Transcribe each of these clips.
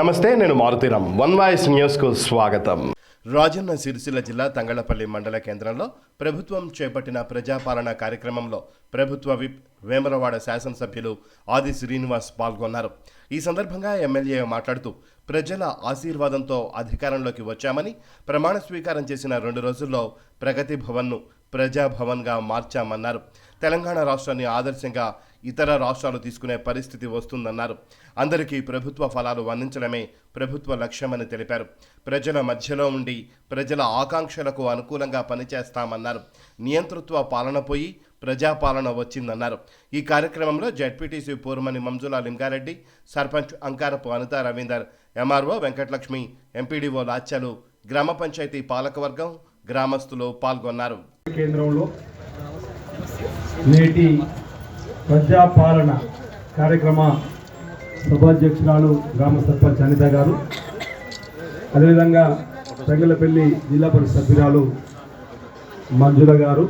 నమస్తే, నేను Maruthi Ram. One voice న్యూస్కు స్వాగతం. రాజన్న సిరిసిల్ల జిల్లా తంగళ్లపల్లి మండల కేంద్రంలో ప్రభుత్వం చేపట్టిన ప్రజాపాలన కార్యక్రమంలో ప్రభుత్వ విప్ వేములవాడ శాసనసభ్యులు ఆది శ్రీనివాస్ పాల్గొన్నారు. ఈ సందర్భంగా ఎమ్మెల్యే మాట్లాడుతూ ప్రజల ఆశీర్వాదంతో అధికారంలోకి వచ్చామని, ప్రమాణ స్వీకారం చేసిన 2 రోజుల్లో ప్రగతి భవన్ను ప్రజాభవన్గా మార్చామన్నారు. తెలంగాణ రాష్ట్రాన్ని ఆదర్శంగా ఇతర రాష్ట్రాలు తీసుకునే పరిస్థితి వస్తుందన్నారు. అందరికీ ప్రభుత్వ ఫలాలు అందించడమే ప్రభుత్వ లక్ష్యమని తెలిపారు. ప్రజల మధ్యలో ఉండి ప్రజల ఆకాంక్షలకు అనుకూలంగా పనిచేస్తామన్నారు. నియంతృత్వ పాలన పోయి ప్రజాపాలన వచ్చిందన్నారు. ఈ కార్యక్రమంలో జెడ్పీటీసీ పూర్మని మంజుల లింగారెడ్డి, సర్పంచ్ అంకారపు అనిత రవీందర్, ఎంఆర్ఓ వెంకటలక్ష్మి, ఎంపీడీఓ లాచ్యాలు, గ్రామ పంచాయతీ పాలకవర్గం, గ్రామస్తులు పాల్గొన్నారు. కేంద్రంలో నేటి ప్రజాపాలన కార్యక్రమ సభాధ్యక్షురాలు గ్రామ సర్పంచ్ అనిత గారు, అదేవిధంగా తంగళ్లపల్లి జిల్లా పరిషత్ సభ్యురాలు మంజుల గారు,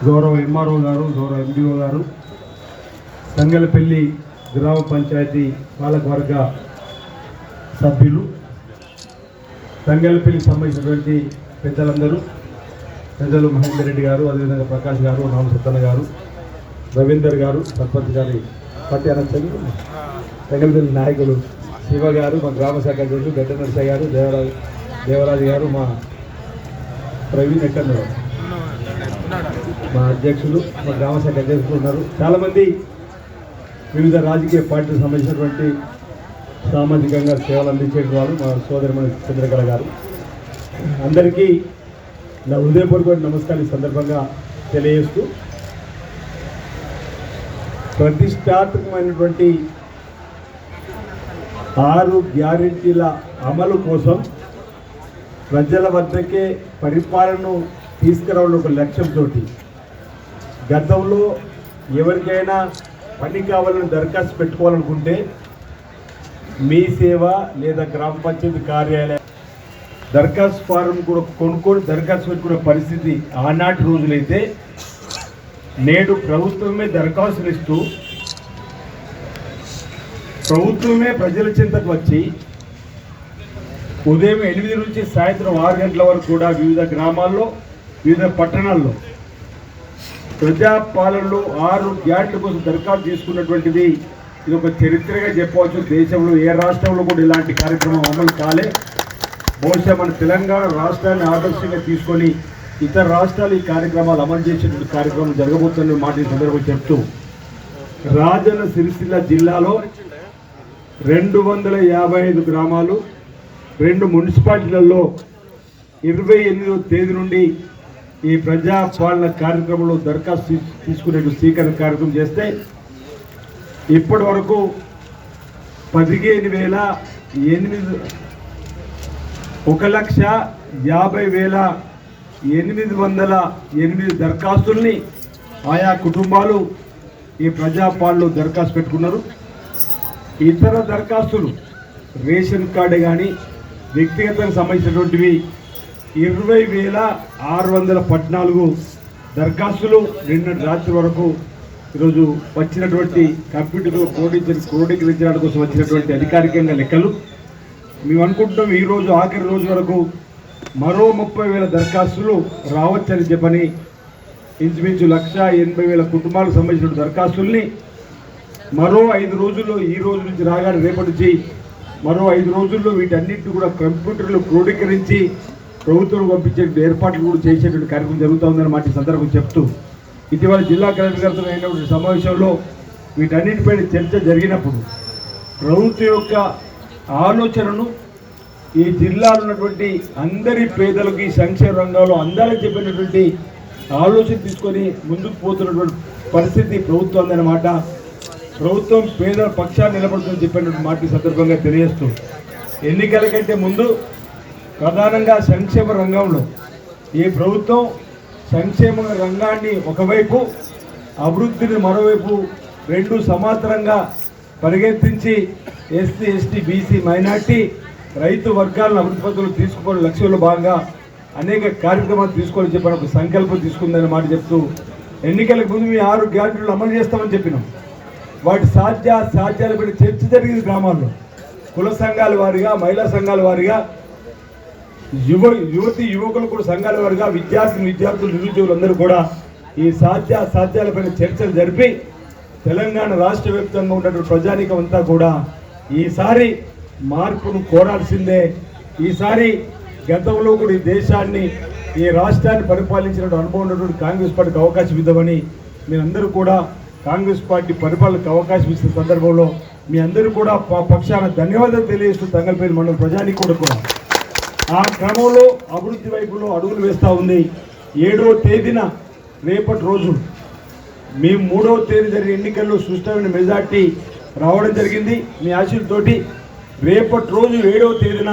గౌరవ ఎంఆర్ఓ గారు, గౌరవ ఎండిఓ గారు, తంగళ్లపల్లి గ్రామ పంచాయతీ పాలకవర్గ సభ్యులు, తంగళ్లపల్లికి సంబంధించినటువంటి పెద్దలు మహేందర్ రెడ్డి గారు, అదేవిధంగా ప్రకాష్ గారు, రామసత్తన్న గారు, రవీందర్ గారు, సర్పంచ్ గారి పట్టి అనంతలు, తంగళ్లపల్లి నాయకులు శివ గారు, మా గ్రామ శాఖ అధ్యక్షులు గడ్డ నరసయ్య గారు, దేవరాజు గారు, మా ప్రవీణ్ ఎక్కడ మా అధ్యక్షులు, మా గ్రామ శాఖ అధ్యక్షులు ఉన్నారు. చాలామంది వివిధ రాజకీయ పార్టీలకు సంబంధించినటువంటి సామాజికంగా సేవలు అందించే వాళ్ళు మా సోదరిమణి చంద్రకళ గారు, అందరికీ నా హృదయపూర్వక నమస్కారం ఈ సందర్భంగా తెలియజేస్తూ, ప్రతిష్టాత్మకమైనటువంటి 6 గ్యారెంటీల అమలు కోసం ప్రజల వద్దకే పరిపాలనను తీసుకురావడం ఒక లక్ష్యంతో గతంలో ఎవరికైనా పని కావాలని దరఖాస్తు పెట్టుకోవాలనుకుంటే మీ సేవ లేదా గ్రామ పంచాయతీ కార్యాలయం దరఖాస్తు ఫారం కూడా కొనుక్కొని దరఖాస్తు పెట్టుకునే పరిస్థితి ఆనాటి రోజులైతే, నేడు ప్రభుత్వమే దరఖాస్తులు ఇస్తూ ప్రభుత్వమే ప్రజల చింతకు వచ్చి ఉదయం 8 నుంచి సాయంత్రం 6 గంటల వరకు కూడా వివిధ గ్రామాల్లో, వివిధ పట్టణాల్లో ప్రజాపాలనలో 6 గ్యారెంటీల కోసం దరఖాస్తు తీసుకున్నటువంటిది ఇది ఒక చరిత్రగా చెప్పవచ్చు. దేశంలో ఏ రాష్ట్రంలో కూడా ఇలాంటి కార్యక్రమం అమలు కాలే. బహుశా మన తెలంగాణ రాష్ట్రాన్ని ఆదర్శంగా తీసుకొని ఇతర రాష్ట్రాలు ఈ కార్యక్రమాలు అమలు చేసేటువంటి కార్యక్రమం జరగబోతున్న మాట ఈ సందర్భంగా చెప్తూ, రాజన్న సిరిసిల్ల జిల్లాలో 255 గ్రామాలు, 2 మున్సిపాలిటీలలో 28వ తేదీ నుండి ఈ ప్రజాపాలన కార్యక్రమంలో దరఖాస్తు తీసుకునే స్వీకరణ కార్యక్రమం చేస్తే ఇప్పటి వరకు 1,50,808 దరఖాస్తుల్ని ఆయా కుటుంబాలు ఈ ప్రజాపాలనలో దరఖాస్తు పెట్టుకున్నారు. ఇతర దరఖాస్తులు రేషన్ కార్డు కానీ వ్యక్తిగతంగా సంబంధించినటువంటివి 20,614 దరఖాస్తులు నిన్నటి రాత్రి వరకు ఈరోజు వచ్చినటువంటి కంప్యూటర్లో క్రోడీకరించడానికి కోసం వచ్చినటువంటి అధికారికంగా లెక్కలు. మేము అనుకుంటున్నాం ఈరోజు ఆఖరి రోజు వరకు మరో 30,000 దరఖాస్తులు రావచ్చని చెప్పని, ఇంచుమించు 1,80,000 కుటుంబాలకు సంబంధించిన దరఖాస్తుల్ని మరో 5 రోజుల్లో, ఈ రోజు నుంచి రాగానే రేపటి నుంచి మరో 5 రోజుల్లో వీటన్నిటిని కూడా కంప్యూటర్లో క్రోడీకరించి ప్రభుత్వం పంపించే ఏర్పాట్లు కూడా చేసేటువంటి కార్యక్రమం జరుగుతుందని మాట సందర్భం చెప్తూ, ఇటీవల జిల్లా కలెక్టర్ గారితో అయినటువంటి సమావేశంలో వీటన్నిటిపైన చర్చ జరిగినప్పుడు ప్రభుత్వం యొక్క ఆలోచనను ఈ జిల్లాలో ఉన్నటువంటి అందరి పేదలకి సంక్షేమ రంగంలో అందరికీ చెప్పినటువంటి ఆలోచన తీసుకొని ముందుకు పోతున్నటువంటి పరిస్థితి ప్రభుత్వం ఉందన్నమాట. ప్రభుత్వం పేదల పక్షాన్ని నిలబడుతుందని చెప్పినటువంటి మాట సందర్భంగా తెలియజేస్తూ, ఎన్నికల కంటే ముందు ప్రధానంగా సంక్షేమ రంగంలో ఈ ప్రభుత్వం సంక్షేమ రంగాన్ని ఒకవైపు, అభివృద్ధిని మరోవైపు 2 సమాంతరంగా పరిగెత్తించి ఎస్సీ, ఎస్టీ, బీసీ, మైనార్టీ, రైతు వర్గాలను అభివృద్ధి పథకంలో తీసుకోవడం లక్ష్యంలో భాగంగా అనేక కార్యక్రమాలు తీసుకోవాలని చెప్పిన ఒక సంకల్పం తీసుకుందని మాట చెప్తూ, ఎన్నికలకు ముందు మీ 6 గ్యారెంటీలు అమలు చేస్తామని చెప్పినాం. వాటి సాధ్యాలు పెట్టి చర్చ జరిగింది గ్రామాల్లో. కుల సంఘాల వారిగా, మహిళా సంఘాల వారిగా, యువకులు కూడా సంఘాల వారిగా, విద్యార్థులు, నిరుద్యోగులందరూ కూడా ఈ సాధ్యాలపైన చర్చలు జరిపి తెలంగాణ రాష్ట్ర వ్యాప్తంగా ఉన్నటువంటి ప్రజానీకం అంతా కూడా ఈసారి మార్పును కోరాల్సిందే. ఈసారి గతంలో కూడా ఈ దేశాన్ని, ఈ రాష్ట్రాన్ని పరిపాలించిన అనుభవం ఉన్నటువంటి కాంగ్రెస్ పార్టీకి అవకాశం ఇద్దామని మీరందరూ కూడా కాంగ్రెస్ పార్టీ పరిపాలనకు అవకాశం ఇచ్చిన సందర్భంలో మీ అందరూ కూడా పక్షాన ధన్యవాదాలు తెలియజేస్తూ తంగలపల్లి మండలం ప్రజానీకుడు కూడా ఆ క్రమంలో అభివృద్ధి వైపులో అడుగులు వేస్తూ ఉంది. 7వ తేదీన రేపటి రోజు మేము 3వ తేదీ జరిగిన ఎన్నికల్లో సుష్టమైన మెజార్టీ రావడం జరిగింది మీ ఆశీర్తోటి. రేపటి రోజు 7వ తేదీన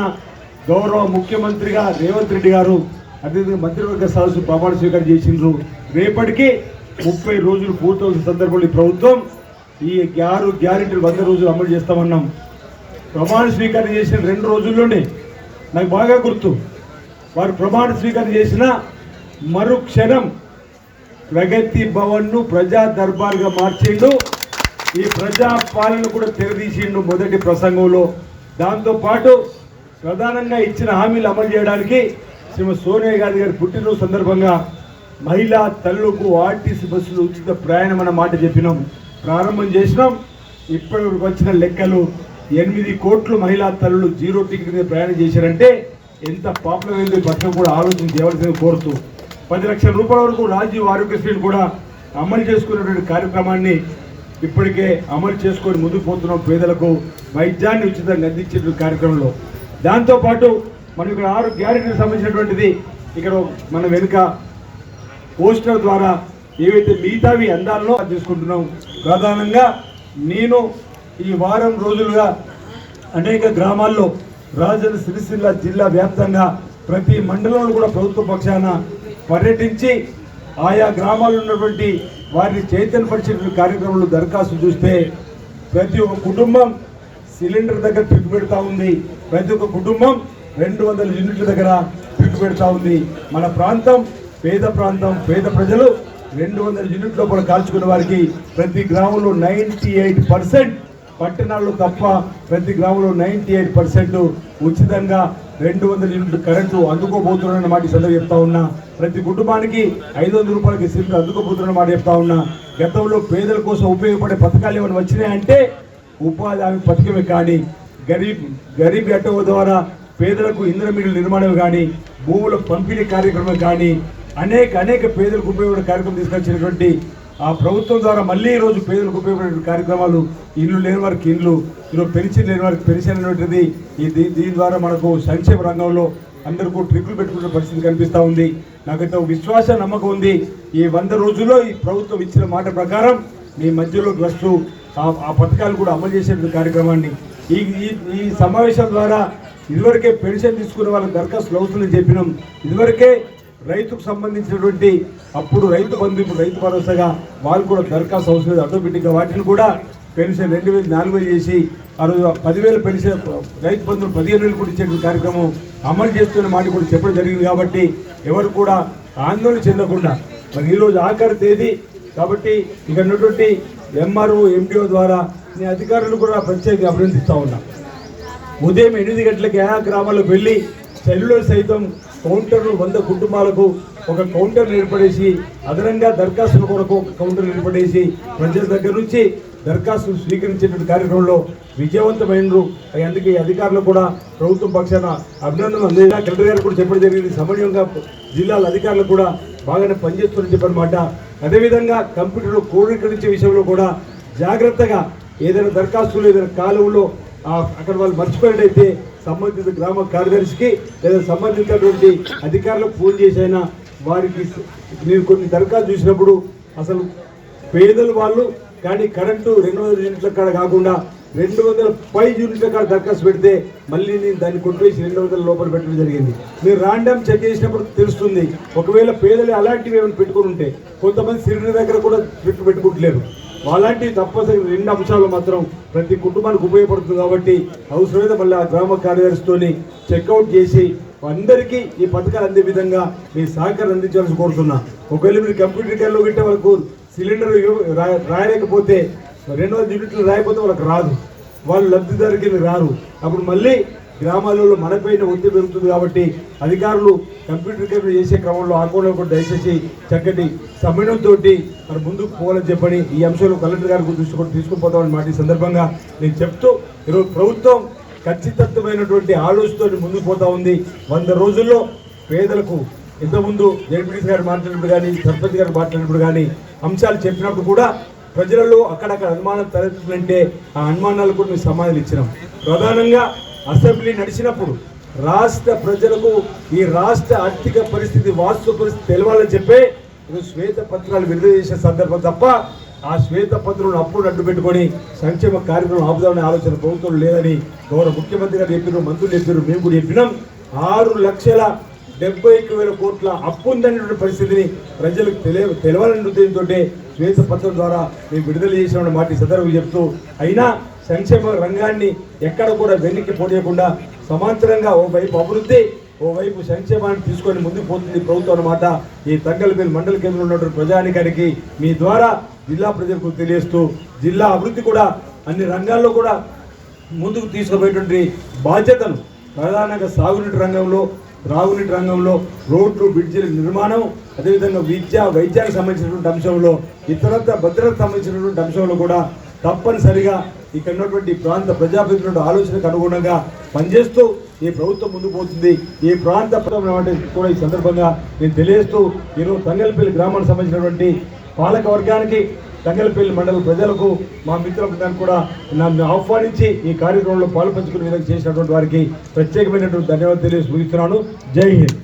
గౌరవ ముఖ్యమంత్రిగా రేవంత్ రెడ్డి గారు అదేవిధంగా మంత్రివర్గ సదస్సు ప్రమాణ స్వీకారం చేసిండ్రు. రేపటికి 30 రోజులు పూర్తవుతున్న సందర్భంలో ఈ ప్రభుత్వం ఈ 6 గ్యారెంటీలు 100 రోజులు అమలు చేస్తామన్నాం. ప్రమాణ స్వీకారం చేసిన 2 రోజుల్లోనే నాకు బాగా గుర్తు, వారు ప్రమాణ స్వీకారం చేసిన మరుక్షణం ప్రగతి భవన్ను ప్రజా దర్బార్గా మార్చిండు. ఈ ప్రజా పాలన కూడా తెరదీసిండు మొదటి ప్రసంగంలో. దాంతోపాటు ప్రధానంగా ఇచ్చిన హామీలు అమలు చేయడానికి శ్రీమతి సోనియా గాంధీ గారి పుట్టినరోజు సందర్భంగా మహిళా తల్లులకు ఆర్టీసీ బస్సులు ఉచిత ప్రయాణం అన్న మాట చెప్పినాం, ప్రారంభం చేసినాం. ఇప్పటివరకు వచ్చిన లెక్కలు 8 కోట్లు మహిళా తల్లులు 0 టికెట్ మీద ప్రయాణం చేశారంటే ఎంత పాపులర్ అయిందో పథకం కూడా ఆలోచన చేయవలసింది కోరుతూ 10 లక్షల రూపాయల వరకు రాజీవ్ ఆరోగ్యశ్రీని కూడా అమలు చేసుకున్నటువంటి కార్యక్రమాన్ని ఇప్పటికే అమలు చేసుకొని ముందుకు పోతున్నాం. పేదలకు వైద్యాన్ని ఉచితంగా అందించే కార్యక్రమంలో దాంతోపాటు మనం ఇక్కడ 6 గ్యారెంటీలకు సంబంధించినటువంటిది ఇక్కడ మన వెనుక పోస్టర్ ద్వారా ఏవైతే మిగతావి అందాల్లో తీసుకుంటున్నాం. ప్రధానంగా నేను ఈ వారం రోజులుగా అనేక గ్రామాల్లో రాజన్న సిరిసిల్ల జిల్లా వ్యాప్తంగా ప్రతి మండలంలో కూడా ప్రభుత్వ పక్షాన పర్యటించి ఆయా గ్రామాల్లో ఉన్నటువంటి వారిని చైతన్యపరిచే కార్యక్రమంలో దరఖాస్తు చూస్తే ప్రతి ఒక్క కుటుంబం సిలిండర్ దగ్గర ట్రిక్ పెడతా ఉంది, ప్రతి ఒక్క కుటుంబం 200 యూనిట్ల దగ్గర ట్రిక్ పెడతా ఉంది. మన ప్రాంతం పేద ప్రాంతం, పేద ప్రజలు 200 యూనిట్ల లోపల కాల్చుకున్న వారికి ప్రతి గ్రామంలో 98%, పట్టణాల్లో తప్ప ప్రతి గ్రామంలో 98% ఉచితంగా 200 యూనిట్లు కరెంటు అందుకోబోతున్న మాట సందర్భంగా చెప్తా ఉన్నా. ప్రతి కుటుంబానికి 500 రూపాయలకి సిలిండర్ అందుకోబోతున్న మాట చెప్తా ఉన్నా. గతంలో పేదల కోసం ఉపయోగపడే పథకాలు ఏమైనా వచ్చినాయంటే ఉపాధి హామీ పథకమే కానీ, గరీబ్ అటవ ద్వారా పేదలకు ఇంధన మిల్లుల నిర్మాణం కానీ, భూముల పంపిణీ కార్యక్రమం కానీ అనేక పేదలకు ఉపయోగపడే కార్యక్రమం తీసుకొచ్చినటువంటి ఆ ప్రభుత్వం ద్వారా మళ్ళీ ఈరోజు పేదలకు ఉపయోగపడే కార్యక్రమాలు, ఇల్లు లేని వారికి ఇల్లు, ఈరోజు పెన్షన్ లేని వారికి పెన్షన్ అనేటువంటిది దీని ద్వారా మనకు సంక్షేమ రంగంలో అందరికీ ట్రిక్కులు పెట్టుకునే పరిస్థితి కనిపిస్తూ ఉంది. నాకైతే విశ్వాస నమ్మకం ఉంది ఈ 100 రోజుల్లో ఈ ప్రభుత్వం ఇచ్చిన మాట ప్రకారం మీ మధ్యలోకి వస్తూ ఆ పథకాలు కూడా అమలు చేసే కార్యక్రమాన్ని ఈ సమావేశం ద్వారా ఇదివరకే పెన్షన్ తీసుకునే వాళ్ళకి దరఖాస్తులు అవుతుందని చెప్పినాం. ఇదివరకే రైతుకు సంబంధించినటువంటి అప్పుడు రైతు బంధు, ఇప్పుడు రైతు భరోసాగా వాళ్ళు కూడా దరఖాస్తు అవసరం లేదు, ఆటోమేటిక్గా వాటిని కూడా పెన్షన్ 2,000 4,000 చేసి ఆ రోజు 10,000 పెన్షన్ రైతు బంధువులు 15,000 కూడా ఇచ్చే కార్యక్రమం అమలు చేస్తున్న మాట కూడా చెప్పడం జరిగింది. కాబట్టి ఎవరు కూడా ఆందోళన చెందకుండా మరి ఈరోజు ఆఖరి తేదీ కాబట్టి ఇక్కడ ఉన్నటువంటి ఎంఆర్ఓ ఎండిఓ ద్వారా నేను అధికారులు కూడా ప్రత్యేకంగా అభినందిస్తూ ఉన్నా. ఉదయం 8 గంటలకి ఆయా గ్రామాలకు వెళ్ళి సెల్లులో సైతం కౌంటర్లు 100 కుటుంబాలకు ఒక కౌంటర్ ఏర్పడేసి అదనంగా దరఖాస్తుల కొరకు ఒక కౌంటర్ ఏర్పడేసి ప్రజల దగ్గర నుంచి దరఖాస్తులు స్వీకరించేటువంటి కార్యక్రమంలో విజయవంతమైనరు. అందుకే అధికారులు కూడా ప్రభుత్వం పక్షాన అభినందనలు అందేలా కలెక్టర్ గారు కూడా చెప్పడం జరిగింది. సమన్వయంగా జిల్లాల అధికారులు కూడా బాగానే పనిచేస్తున్నారని చెప్పనమాట. అదేవిధంగా కంప్యూటర్లో క్రోడీకరించే విషయంలో కూడా జాగ్రత్తగా ఏదైనా దరఖాస్తులు ఏదైనా కాలువలో అక్కడ వాళ్ళు మర్చిపోయినట్టయితే సంబంధిత గ్రామ కార్యదర్శికి లేదా సంబంధించినటువంటి అధికారులకు ఫోన్ చేసైనా వారికి నేను కొన్ని దరఖాస్తు చూసినప్పుడు అసలు పేదలు వాళ్ళు కానీ కరెంటు 200 యూనిట్ల కాడ కాకుండా 200 యూనిట్ల కాడ దరఖాస్తు పెడితే మళ్ళీ నేను దాన్ని కొట్టేసి 200 లోపల పెట్టడం జరిగింది. మీరు రాండమ్ చెక్ చేసినప్పుడు తెలుస్తుంది. ఒకవేళ పేదలు అలాంటివి ఏమైనా పెట్టుకుని ఉంటే కొంతమంది సిలిండర్ దగ్గర కూడా పెట్టుకుంటలేరు. అలాంటివి తప్పనిసరి 2 అంశాలు మాత్రం ప్రతి కుటుంబానికి ఉపయోగపడుతుంది. కాబట్టి అవసరమైతే మళ్ళీ ఆ గ్రామ కార్యదర్శితోని చెక్అవుట్ చేసి అందరికీ ఈ పథకాలు అందే విధంగా మీ సహకారం అందించాలని కోరుతున్నా. ఒకవేళ మీరు కంప్యూటర్ క్యాన్లో పెట్టే వాళ్ళకు సిలిండర్ రాయలేకపోతే 200 యూనిట్లు రాయకపోతే వాళ్ళకి రాదు. వాళ్ళు లబ్ధిదారికి రారు. అప్పుడు మళ్ళీ గ్రామాలలో మనపైన ఒత్తిడి పెరుగుతుంది. కాబట్టి అధికారులు కంప్యూటరీకరణ చేసే క్రమంలో ఆ కోణంలో కూడా దయచేసి చక్కటి సమన్వయంతో మరి ముందుకు పోవాలని చెప్పని ఈ అంశంలో కలెక్టర్ గారికి దృష్టి కూడా తీసుకుని పోతామని మాట ఈ సందర్భంగా నేను చెప్తూ, ఈరోజు ప్రభుత్వం ఖచ్చితమైనటువంటి ఆలోచనతో ముందుకు పోతా ఉంది. 100 రోజుల్లో పేదలకు ఇంతకుముందు జడ్పీటీసీ గారు మాట్లాడినప్పుడు కానీ సర్పంచ్ గారు మాట్లాడినప్పుడు కానీ అంశాలు చెప్పినప్పుడు కూడా ప్రజలలో అక్కడక్కడ అనుమానం తలెత్తుతుందంటే ఆ అనుమానాలు కూడా మేము సమాధానం ఇచ్చినాం. ప్రధానంగా అసెంబ్లీ నడిచినప్పుడు రాష్ట్ర ప్రజలకు ఈ రాష్ట్ర ఆర్థిక పరిస్థితి వాస్తవ పరిస్థితి తెలవాలని చెప్పే శ్వేత పత్రాలు విడుదల చేసే సందర్భం తప్ప ఆ శ్వేత పత్రాలను అప్పుడు అడ్డు పెట్టుకొని సంక్షేమ కార్యక్రమం ఆపుదామనే ఆలోచన ప్రభుత్వం లేదని గౌరవ ముఖ్యమంత్రి గారు చెప్పారు, మంత్రులు చెప్పారు, మేము కూడా చెప్పినాం. 6,71,000 కోట్ల అప్పు ఉందనేటువంటి పరిస్థితిని ప్రజలకు తెలవాలనే ఉద్దేశంతో శ్వేత పత్రం ద్వారా మేము విడుదల చేసిన మాట ఈ సందర్భంగా చెప్తూ, అయినా సంక్షేమ రంగాన్ని ఎక్కడ కూడా వెనక్కి పోనీయకుండా సమాంతరంగా ఓవైపు అభివృద్ధి ఓవైపు సంక్షేమాన్ని తీసుకొని ముందుకు పోతుంది ప్రభుత్వం అన్నమాట. ఈ తంగలపల్లి మండల కేంద్రంలో ఉన్నటువంటి ప్రజానికానికి మీ ద్వారా జిల్లా ప్రజలకు తెలియజేస్తూ, జిల్లా అభివృద్ధి కూడా అన్ని రంగాల్లో కూడా ముందుకు తీసుకుపోయేటువంటి బాధ్యతను ప్రధానంగా సాగునీటి రంగంలో, త్రాగునీటి రంగంలో, రోడ్లు బ్రిడ్జిల నిర్మాణం, అదేవిధంగా వైద్యానికి సంబంధించినటువంటి అంశంలో, ఇతరత్ర భద్రతకు సంబంధించినటువంటి అంశంలో కూడా తప్పనిసరిగా ఇక్కడ ఉన్నటువంటి ప్రాంత ప్రజాప్రతినిధుల ఆలోచనకు అనుగుణంగా పనిచేస్తూ ఈ ప్రభుత్వం ముందుకు పోతుంది. ఈ ప్రాంత కూడా ఈ సందర్భంగా నేను తెలియజేస్తూ, ఈరోజు తంగలపల్లి గ్రామానికి సంబంధించినటువంటి పాలక వర్గానికి, తంగలపల్లి మండల ప్రజలకు, మా మిత్రులకు కూడా నన్ను ఆహ్వానించి ఈ కార్యక్రమంలో పాల్పంచుకునే విధంగా చేసినటువంటి వారికి ప్రత్యేకమైనటువంటి ధన్యవాదాలు తెలియజేసి ముగిస్తున్నాను. జై హింద్.